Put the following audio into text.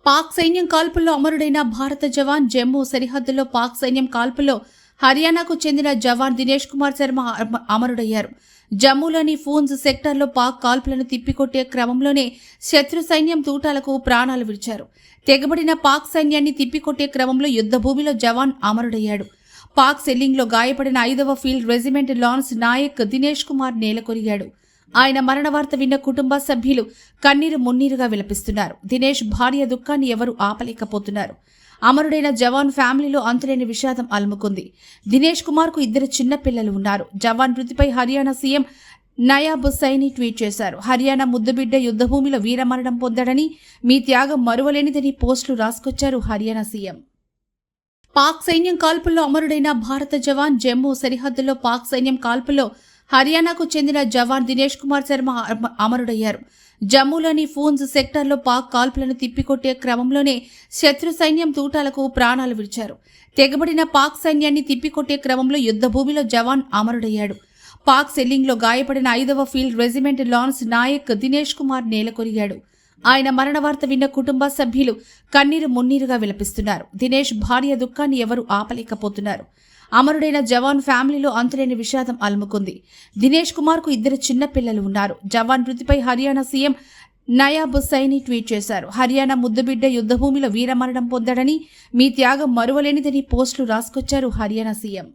పాక్ సైన్యం కాల్పుల్లో అమరుడైన భారత జవాన్ జమ్మూ సరిహద్దులో పాక్ సైన్యం కాల్పుల్లో హర్యానాకు చెందిన జవాన్ దినేష్ కుమార్ శర్మ అమరుడయ్యారు. జమ్మూలోని ఫూన్స్ సెక్టార్లో పాక్ కాల్పులను తిప్పికొట్టే క్రమంలోనే శత్రు సైన్యం తూటాలకు ప్రాణాలు విడిచారు. తెగబడిన పాక్ సైన్యాన్ని తిప్పికొట్టే క్రమంలో యుద్ధభూమిలో జవాన్ అమరుడయ్యాడు. పాక్ సెల్లింగ్లో గాయపడిన 5వ field regiment lance Naik Dinesh Kumar నేలకొరిగాడు. ఆయన మరణ వార్త విన్న కుటుంబ సభ్యులు కన్నీరు మున్నీరుగా విలపిస్తున్నారు. దినేష్ భార్య దుఃఖాన్ని ఎవరూ ఆపలేకపోతున్నారు. అమరుడైన జవాన్ ఫ్యామిలీలో అంతులేని విషాదం అలుముకుంది. దినేష్ కుమార్ కు 2 చిన్న పిల్లలు ఉన్నారు. జవాన్ మృతిపై హర్యానా సీఎం నయాబ్ సైని ట్వీట్ చేశారు. హర్యానా ముద్దుబిడ్డ యుద్ధభూమిలో వీరమరణం పొందాడని, మీ త్యాగం మరువలేనిదని పోస్టులు రాసుకొచ్చారు హర్యానా సీఎం. పాక్ సైన్యం కాల్పుల్లో అమరుడైన భారత జవాన్ జమ్మూ సరిహద్దులో పాక్ సైన్యం కాల్పుల్లో హర్యానాకు చెందిన జవాన్ దినేష్ కుమార్ శర్మ అమరుడయ్యారు. జమ్మూలోని ఫూన్స్ సెక్టార్లో పాక్ కాల్పులను తిప్పికొట్టే క్రమంలోనే శత్రు సైన్యం తూటాలకు ప్రాణాలు విడిచారు. తెగబడిన పాక్ సైన్యాన్ని తిప్పికొట్టే క్రమంలో యుద్ధభూమిలో జవాన్ అమరుడయ్యాడు. పాక్ సెల్లింగ్లో గాయపడిన 5వ field regiment lance Naik Dinesh Kumar నేలకొరిగాడు. ఆయన మరణ వార్త విన్న కుటుంబ సభ్యులు కన్నీరు మున్నీరుగా విలపిస్తున్నారు. దినేష్ భార్య దుఃఖాన్ని ఎవరూ ఆపలేకపోతున్నారు. అమరుడైన జవాన్ ఫ్యామిలీలో అంతులేని విషాదం అలుముకుంది. దినేష్ కుమార్ కు 2 చిన్న పిల్లలు ఉన్నారు. జవాన్ మృతిపై హర్యానా సీఎం నయాబ్ సైని ట్వీట్ చేశారు. హర్యానా ముద్దుబిడ్డ యుద్ధభూమిలో వీరమరణం పొందాడని, మీ త్యాగం మరువలేనిదని పోస్టులు రాసుకొచ్చారు హర్యానా సీఎం.